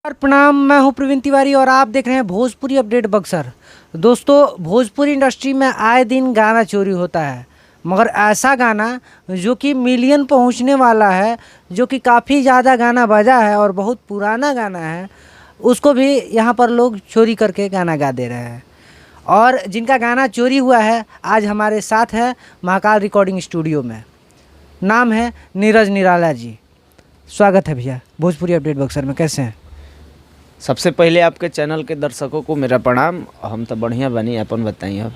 प्रणाम, मैं हूं प्रवीण तिवारी और आप देख रहे हैं भोजपुरी अपडेट बक्सर। दोस्तों, भोजपुरी इंडस्ट्री में आए दिन गाना चोरी होता है, मगर ऐसा गाना जो कि मिलियन पहुंचने वाला है, जो कि काफ़ी ज़्यादा गाना बजा है और बहुत पुराना गाना है, उसको भी यहां पर लोग चोरी करके गाना गा दे रहे हैं। और जिनका गाना चोरी हुआ है आज हमारे साथ है महाकाल रिकॉर्डिंग स्टूडियो में। नाम है नीरज निराला जी। स्वागत है भैया भोजपुरी अपडेट बक्सर में, कैसे हैं? सबसे पहले आपके चैनल के दर्शकों को मेरा प्रणाम। हम तो बढ़िया बनी, अपन बताइए। अब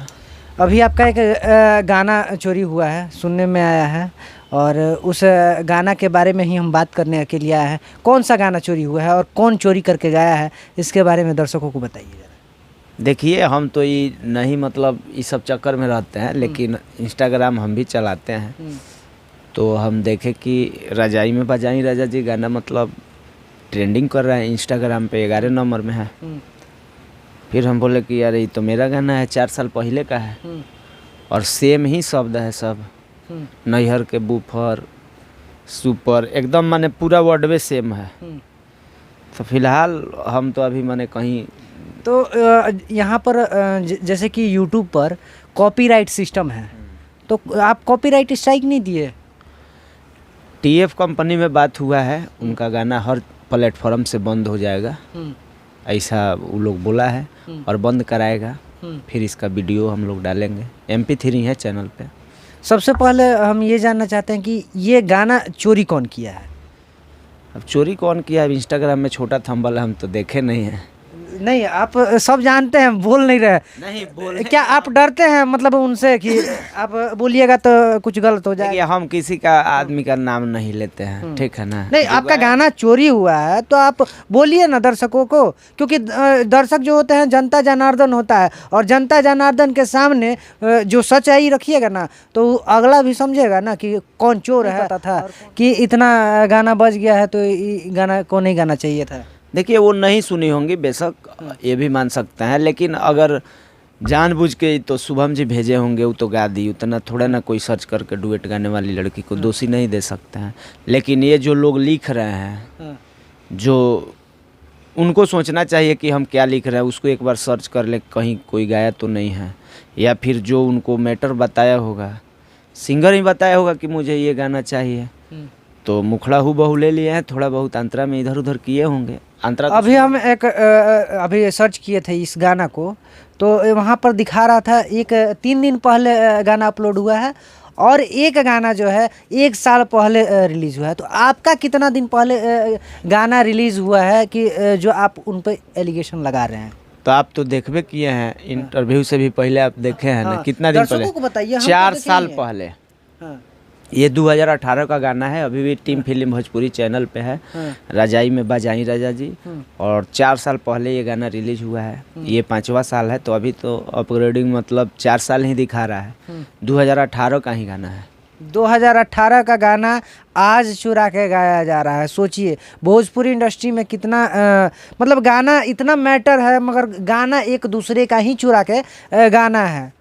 अभी आपका एक गाना चोरी हुआ है, सुनने में आया है, और उस गाना के बारे में ही हम बात करने के लिए आए हैं। कौन सा गाना चोरी हुआ है और कौन चोरी करके गाया है, इसके बारे में दर्शकों को बताइए जरा। देखिए, हम तो ये नहीं मतलब इस सब चक्कर में रहते हैं, लेकिन इंस्टाग्राम हम भी चलाते हैं। तो हम देखे कि रजाई में बजाई राजा जी गाना मतलब ट्रेंडिंग कर रहा है इंस्टाग्राम पे, 11 नंबर में है। फिर हम बोले कि यार ये तो मेरा गाना है, 4 साल पहले का है, और सेम ही शब्द है सब। नैहर के बूफर सुपर एकदम माने पूरा वर्डवे सेम है। तो फिलहाल हम तो अभी माने कहीं तो यहाँ पर जैसे कि यूट्यूब पर कॉपीराइट सिस्टम है, तो आप कॉपीराइट स्ट्राइक नहीं दिए? टीएफ कंपनी में बात हुआ है, उनका गाना हर प्लेटफॉर्म से बंद हो जाएगा, ऐसा वो लोग बोला है, और बंद कराएगा। फिर इसका वीडियो हम लोग डालेंगे। MP3 है चैनल पे। सबसे पहले हम ये जानना चाहते हैं कि ये गाना चोरी कौन किया है? अब चोरी कौन किया है, इंस्टाग्राम में छोटा थंबल है, हम तो देखे नहीं हैं। नहीं, आप सब जानते हैं, बोल नहीं रहे। नहीं बोल, क्या आप डरते हैं मतलब उनसे कि आप बोलिएगा तो कुछ गलत हो जाए? हम किसी का आदमी का नाम नहीं लेते हैं, ठीक है ना। नहीं, आपका गाना चोरी हुआ है तो आप बोलिए ना दर्शकों को, क्योंकि दर्शक जो होते हैं जनता जनार्दन होता है, और जनता जनार्दन के सामने जो सच्चाई रखिएगा ना तो अगला भी समझेगा ना कि कौन चोर है। पता था कि इतना गाना बज गया है तो गाना को नहीं गाना चाहिए था। देखिए, वो नहीं सुनी होंगी बेशक, ये भी मान सकते हैं, लेकिन अगर जानबूझ के तो शुभम जी भेजे होंगे, वो तो गा दी। उतना थोड़ा ना कोई सर्च करके डुएट गाने वाली लड़की को दोषी नहीं दे सकते हैं। लेकिन ये जो लोग लिख रहे हैं, जो उनको सोचना चाहिए कि हम क्या लिख रहे हैं, उसको एक बार सर्च कर ले, कहीं कोई गाया तो नहीं है। या फिर जो उनको मैटर बताया होगा, सिंगर ही बताया होगा कि मुझे ये गाना चाहिए, तो मुखड़ा हु बहू ले लिए हैं, थोड़ा बहुत अंतरा में इधर उधर किए होंगे। अंतरा अभी हम अभी सर्च किए थे इस गाना को, तो वहाँ पर दिखा रहा था 3 दिन पहले गाना अपलोड हुआ है, और एक गाना जो है 1 साल पहले रिलीज़ हुआ है। तो आपका कितना दिन पहले गाना रिलीज़ हुआ है कि जो आप उन पर एलिगेशन लगा रहे हैं? तो आप तो देखबे किए हैं, इंटरव्यू से भी पहले आप देखे हैं ना, कितना दिन पहले? दर्शकों को बताइए। 4 साल पहले। ये 2018 का गाना है, अभी भी टीम फिल्म भोजपुरी चैनल पे है। रजाई में बजाई राजा जी, और 4 साल पहले ये गाना रिलीज हुआ है। ये 5वां साल है, तो अभी तो अपग्रेडिंग मतलब 4 साल ही दिखा रहा है। 2018 का ही गाना है। 2018 का गाना आज चुरा के गाया जा रहा है। सोचिए भोजपुरी इंडस्ट्री में कितना मतलब गाना इतना मैटर है, मगर गाना एक दूसरे का ही चुरा के गाना है।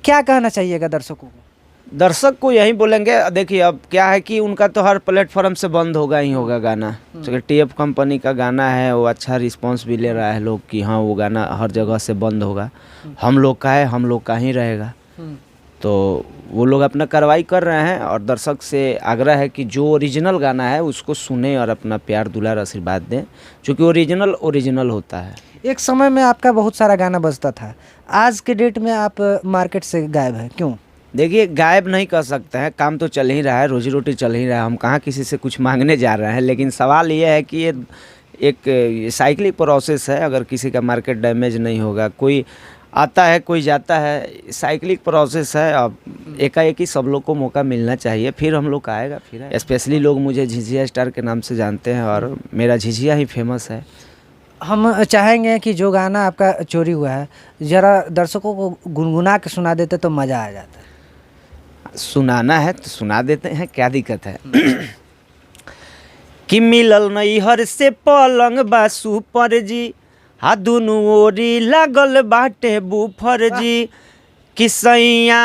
क्या कहना चाहिएगा दर्शकों को? दर्शक को यही बोलेंगे, देखिए अब क्या है कि उनका तो हर प्लेटफॉर्म से बंद होगा ही होगा गाना। तो टीएफ कंपनी का गाना है, वो अच्छा रिस्पांस भी ले रहा है लोग कि हाँ वो गाना हर जगह से बंद होगा। हम लोग का है, हम लोग का ही रहेगा। तो वो लोग अपना कार्रवाई कर रहे हैं, और दर्शक से आग्रह है कि जो ओरिजिनल गाना है उसको सुने और अपना प्यार दुलार आशीर्वाद दें, क्योंकि ओरिजिनल होता है। एक समय में आपका बहुत सारा गाना बजता था, आज के डेट में आप मार्केट से गायब है, क्यों? देखिए, गायब नहीं कर सकते हैं, काम तो चल ही रहा है, रोजी रोटी चल ही रहा है, हम कहाँ किसी से कुछ मांगने जा रहे हैं। लेकिन सवाल ये है कि ये एक साइक्लिक प्रोसेस है। अगर किसी का मार्केट डैमेज नहीं होगा, कोई आता है कोई जाता है, साइक्लिक प्रोसेस है। अब एकाएक ही सब लोग को मौका मिलना चाहिए, फिर हम लोग का आएगा। फिर स्पेशली लोग मुझे झिझिया स्टार के नाम से जानते हैं, और मेरा झिझिया ही फेमस है। हम चाहेंगे कि जो गाना आपका चोरी हुआ है ज़रा दर्शकों को गुनगुना के सुना देते तो मज़ा आ जाता है। सुनाना है तो सुना देते हैं, क्या दिक्कत है। कि मिलल नैहर से पलंग बा सुपर जी, हा दुनू ओरी लागल बाटे बूफर जी। कि सैया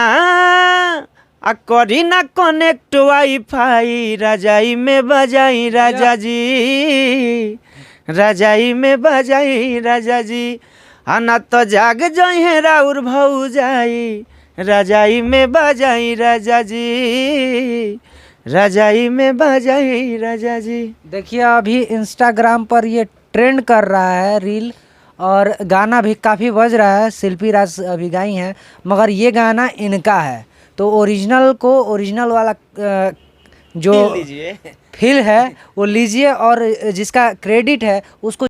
आ करी ना कनेक्ट वाईफाई, रजाई में बजाई राजा जी। रजाई में बजाई राजा जी, आना तो जाग जाए राउर भौजाई, रजाई में बजाई राजा जी, रजाई में बजाई राजा जी। देखिए अभी इंस्टाग्राम पर ये ट्रेंड कर रहा है रील, और गाना भी काफ़ी बज रहा है, शिल्पी राज अभी गाई हैं, मगर ये गाना इनका है। तो ओरिजिनल वाला जो लीजिए फील है वो लीजिए, और जिसका क्रेडिट है उसको